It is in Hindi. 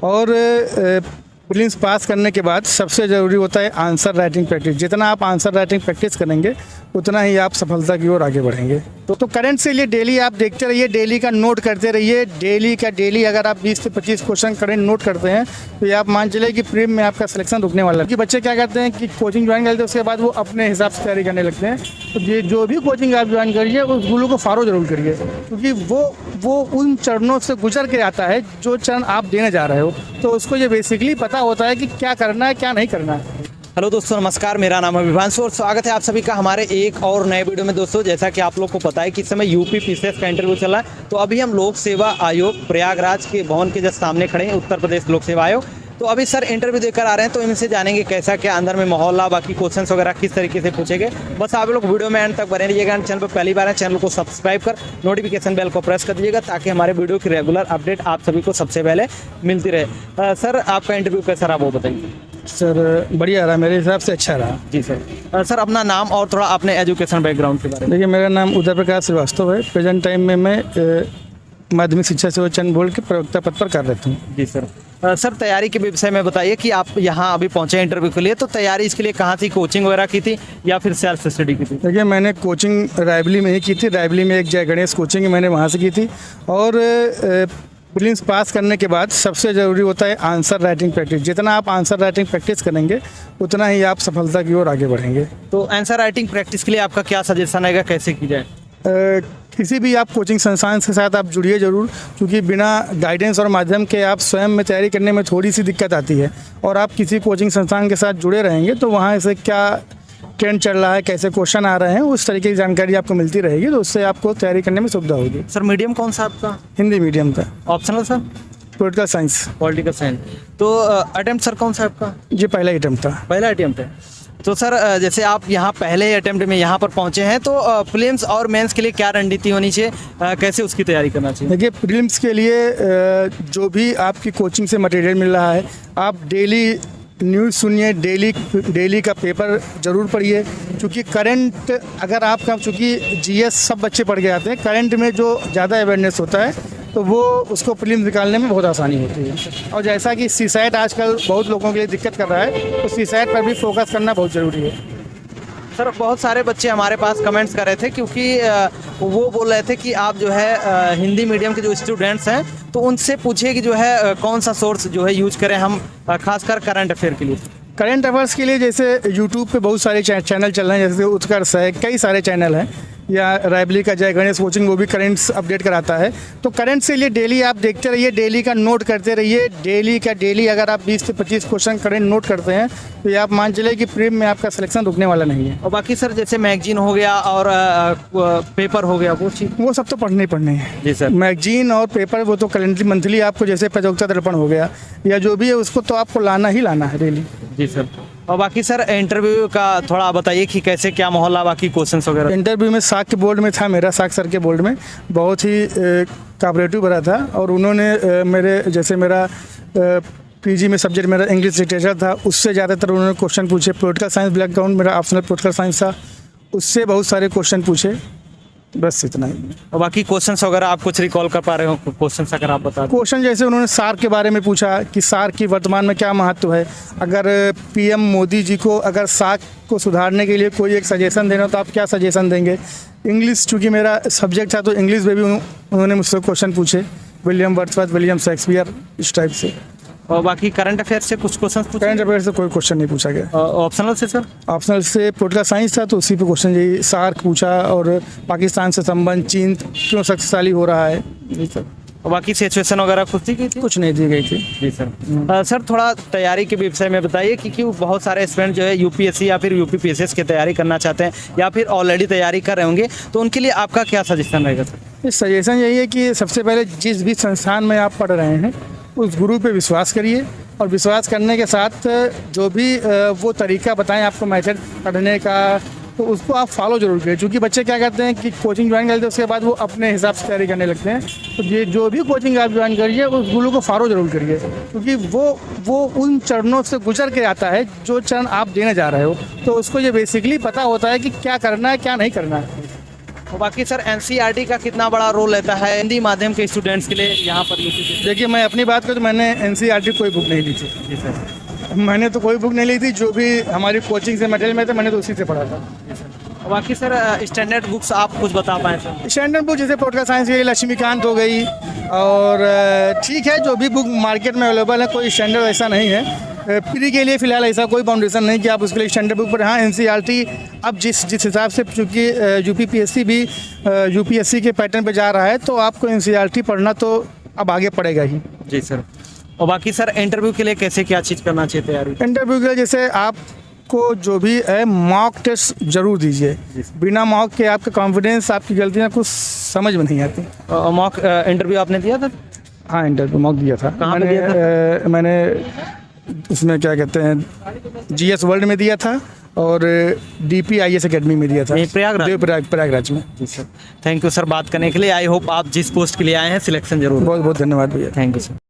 और प्रीलिम्स पास करने के बाद सबसे ज़रूरी होता है आंसर राइटिंग प्रैक्टिस। जितना आप आंसर राइटिंग प्रैक्टिस करेंगे उतना ही आप सफलता की ओर आगे बढ़ेंगे। तो करंट से लिए डेली आप देखते रहिए, डेली का नोट करते रहिए। डेली अगर आप 20 से 25 क्वेश्चन करंट नोट करते हैं तो ये आप मान चलिए कि प्रीलिम में आपका सिलेक्शन रुकने वाला है। कि बच्चे क्या करते हैं कि कोचिंग ज्वाइन करते हैं, उसके बाद वो अपने हिसाब से तैयारी करने लगते हैं। तो ये जो भी कोचिंग आप ज्वाइन करिए उस गुरु को फॉलो जरूर करिए, क्योंकि वो उन चरणों से गुजर के आता है जो चरण आप देने जा रहे हो। तो उसको ये बेसिकली पता होता है कि क्या करना है क्या नहीं करना है। हेलो दोस्तों, नमस्कार। मेरा नाम है विभांशु और स्वागत है आप सभी का हमारे एक और नए वीडियो में। दोस्तों, जैसा कि आप लोग को पता है कि इस समय यूपी पीसीएस का इंटरव्यू चल रहा है। तो अभी हम लोक सेवा आयोग प्रयागराज के भवन के जस्ट सामने खड़े हैं, उत्तर प्रदेश लोक सेवा आयोग। तो अभी सर इंटरव्यू देकर आ रहे हैं, तो इनसे जानेंगे कैसा क्या अंदर में माहौल, बाकी क्वेश्चंस वगैरह किस तरीके से पूछेंगे। बस आप लोग वीडियो में एंड तक बने रहिएगा। चैनल पर पहली बार है, चैनल को सब्सक्राइब कर नोटिफिकेशन बेल को प्रेस कर दीजिएगा, ताकि हमारे वीडियो की रेगुलर अपडेट आप सभी को सबसे पहले मिलती रहे। सर, आपका इंटरव्यू कैसा रहा वो बताइए। सर बढ़िया रहा, मेरे हिसाब से अच्छा रहा। जी सर। सर, अपना नाम और थोड़ा अपने एजुकेशन बैकग्राउंड के बारे में। देखिए, मेरा नाम उदय प्रकाश श्रीवास्तव है। प्रेजेंट टाइम में मैं माध्यमिक शिक्षा सेवा चंद बोर्ड के प्रवक्ता पद पर कार्यरत हूँ। जी सर। सर, तैयारी के विषय में बताइए कि आप यहाँ अभी पहुँचे इंटरव्यू के लिए, तो तैयारी इसके लिए कहाँ थी? कोचिंग वगैरह की थी या फिर सेल्फ स्टडी की थी? देखिए, मैंने कोचिंग रायबली में ही की थी। रायबली में एक जय गणेश कोचिंग है, मैंने वहाँ से की थी। और प्रीलिम्स पास करने के बाद सबसे ज़रूरी होता है आंसर राइटिंग प्रैक्टिस। जितना आप आंसर राइटिंग प्रैक्टिस करेंगे उतना ही आप सफलता की ओर आगे बढ़ेंगे। तो आंसर राइटिंग प्रैक्टिस के लिए आपका क्या सजेशन रहेगा, कैसे की जाए? किसी भी आप कोचिंग संस्थान के साथ आप जुड़िए ज़रूर, क्योंकि बिना गाइडेंस और माध्यम के आप स्वयं में तैयारी करने में थोड़ी सी दिक्कत आती है। और आप किसी कोचिंग संस्थान के साथ जुड़े रहेंगे तो वहाँ से क्या ट्रेंड चल रहा है, कैसे क्वेश्चन आ रहे हैं, उस तरीके की जानकारी आपको मिलती रहेगी। तो उससे आपको तैयारी करने में सुविधा होगी। सर, मीडियम कौन सा आपका? हिंदी मीडियम था। Optional sir? Political science. Political science. तो अटेम्प्ट सर कौन सा आपका? जी, पहला अटेम्प्ट था। पहला अटेम्प्ट है। तो सर, जैसे आप यहाँ पहले अटेम्प्ट में यहाँ पर पहुँचे हैं, तो प्रीलिम्स और मेंस के लिए क्या रणनीति होनी चाहिए, कैसे उसकी तैयारी करना चाहिए? देखिए, प्रीलिम्स के लिए जो भी आपकी कोचिंग से मटेरियल मिल रहा है, आप डेली न्यूज़ सुनिए, डेली का पेपर ज़रूर पढ़िए। क्योंकि करंट अगर आपका, चूँकि जीएस सब बच्चे पढ़ के आते हैं, करंट में जो ज़्यादा अवेयरनेस होता है तो वो उसको प्रीलिम्स निकालने में बहुत आसानी होती है। और जैसा कि सीसैट आजकल बहुत लोगों के लिए दिक्कत कर रहा है, तो सीसैट पर भी फोकस करना बहुत ज़रूरी है। सर, बहुत सारे बच्चे हमारे पास कमेंट्स कर रहे थे, क्योंकि वो बोल रहे थे कि आप जो है हिंदी मीडियम के जो स्टूडेंट्स हैं, तो उनसे पूछिए कि जो है कौन सा सोर्स जो है यूज करें हम, खासकर करंट अफेयर के लिए। करंट अफेयर्स के लिए जैसे यूट्यूब पे बहुत सारे चैनल चल रहे हैं, जैसे उत्कर्ष है, कई सारे चैनल हैं, या रायबली का जय गणेश कोचिंग, वो भी करंट्स अपडेट कराता है। तो करंट से लिए डेली आप देखते रहिए, डेली का नोट करते रहिए। डेली अगर आप 20 से 25 क्वेश्चन करंट नोट करते हैं तो ये आप मान चलिए कि प्रीलिम में आपका सिलेक्शन रुकने वाला नहीं है। और बाकी सर, जैसे मैगजीन हो गया और पेपर हो गया, वो सब तो पढ़ने हैं। जी सर। मैगजीन और पेपर वो तो कैलेंडरी मंथली आपको, जैसे प्रतियोगिता दर्पण हो गया या जो भी है, उसको तो आपको लाना ही लाना है डेली। जी सर। और बाकी सर, इंटरव्यू का थोड़ा बताइए कि कैसे क्या माहौल, बाकी क्वेश्चंस वगैरह। इंटरव्यू में साख के बोर्ड में था, मेरा साख सर के बोर्ड में बहुत ही कोऑपरेटिव भरा था। और उन्होंने मेरा पीजी में सब्जेक्ट मेरा इंग्लिश लिटरेचर था, उससे ज़्यादातर उन्होंने क्वेश्चन पूछे। पॉलिटिकल साइंस बैकग्राउंड मेरा ऑप्शनल पॉलिटिकल साइंस था, उससे बहुत सारे क्वेश्चन पूछे। बस इतना ही। और बाकी क्वेश्चंस वगैरह आप कुछ रिकॉल कर पा रहे हो? क्वेश्चंस अगर आप बता दें। क्वेश्चन जैसे उन्होंने सार्क के बारे में पूछा कि सार्क की वर्तमान में क्या महत्व है। अगर पीएम मोदी जी को अगर सार्क को सुधारने के लिए कोई एक सजेशन देना तो आप क्या सजेशन देंगे। इंग्लिश, चूँकि मेरा सब्जेक्ट था तो इंग्लिश में भी उन्होंने मुझसे क्वेश्चन पूछे, विलियम वर्ड्सवर्थ, विलियम शेक्सपियर, इस टाइप से। और बाकी करंट अफेयर से कुछ क्वेश्चन पूछे? करंट अफेयर से कोई क्वेश्चन नहीं पूछा गया। ऑप्शनल से सर? ऑप्शनल से पॉलिटिकल साइंस था, तो उसी पे क्वेश्चन यही सार्क पूछा और पाकिस्तान से संबंध, चीन क्यों शक्तिशाली हो रहा है, ये सब। और बाकी सिचुएशन वगैरह कुछ दी गई थी? कुछ नहीं दी गई थी। जी सर। सर, थोड़ा तैयारी के विषय में बताइए कि क्यों बहुत सारे स्टूडेंट जो है यूपीएससी या फिर यूपी पीसीएस की तैयारी करना चाहते हैं, या फिर ऑलरेडी तैयारी कर रहे होंगे, तो उनके लिए आपका क्या सजेशन रहेगा सर? सजेशन यही है कि सबसे पहले जिस भी संस्थान में आप पढ़ रहे हैं उस गुरु पे विश्वास करिए। और विश्वास करने के साथ जो भी वो तरीका बताएं आपको मेथड पढ़ने का, तो उसको आप फॉलो जरूर करिए। क्योंकि बच्चे क्या करते हैं कि कोचिंग ज्वाइन करते हैं, उसके बाद वो अपने हिसाब से तैयारी करने लगते हैं। तो ये जो भी कोचिंग आप ज्वाइन करिए उस गुरु को फॉलो जरूर करिए, क्योंकि वो उन चरणों से गुजर के आता है जो चरण आप देने जा रहे हो। तो उसको ये बेसिकली पता होता है कि क्या करना है क्या नहीं करना है। और बाकी सर एनसीईआरटी का कितना बड़ा रोल रहता है हिंदी माध्यम के स्टूडेंट्स के लिए यहाँ पर यूपी? देखिए, मैं अपनी बात करूँ तो मैंने एनसीईआरटी कोई बुक नहीं ली थी। जी सर। मैंने तो कोई बुक नहीं ली थी, जो भी हमारी कोचिंग से मटेरियल में था मैंने तो उसी से पढ़ा था। और बाकी सर स्टैंडर्ड बुक्स आप कुछ बता पाएँ सर? स्टैंडर्ड बुक जैसे पॉलिटिकल साइंस की लक्ष्मीकांत हो गई, और ठीक है जो भी बुक मार्केट में अवेलेबल है, कोई स्टैंडर्ड ऐसा नहीं है। प्री के लिए फ़िलहाल ऐसा कोई बाउंडेशन नहीं कि आप उसके लिए स्टैंडर्ड बुक पर। हाँ, एनसीईआरटी अब जिस हिसाब से, चूँकि यूपीपीएससी भी यूपीएससी के पैटर्न पे जा रहा है, तो आपको एनसीईआरटी पढ़ना तो अब आगे पड़ेगा ही। जी सर। और बाकी सर इंटरव्यू के लिए कैसे क्या चीज़ करना चाहिए तैयारी? इंटरव्यू के लिए जैसे आपको जो भी है मॉक टेस्ट जरूर दीजिए। बिना मॉक के आपका कॉन्फिडेंस, आपकी गलतियाँ कुछ समझ में नहीं आती। मॉक इंटरव्यू आपने दिया था? हाँ, इंटरव्यू मॉक दिया था। कहाँ पे दिया था? मैंने उसमें क्या कहते हैं जीएस वर्ल्ड में दिया था, और DPIS एकेडमी में दिया था, यही प्रयागराज? प्रयागराज में। जी सर। थैंक यू सर बात करने के लिए। आई होप आप जिस पोस्ट के लिए आए हैं सिलेक्शन जरूर। बहुत बहुत धन्यवाद भैया। Thank you sir.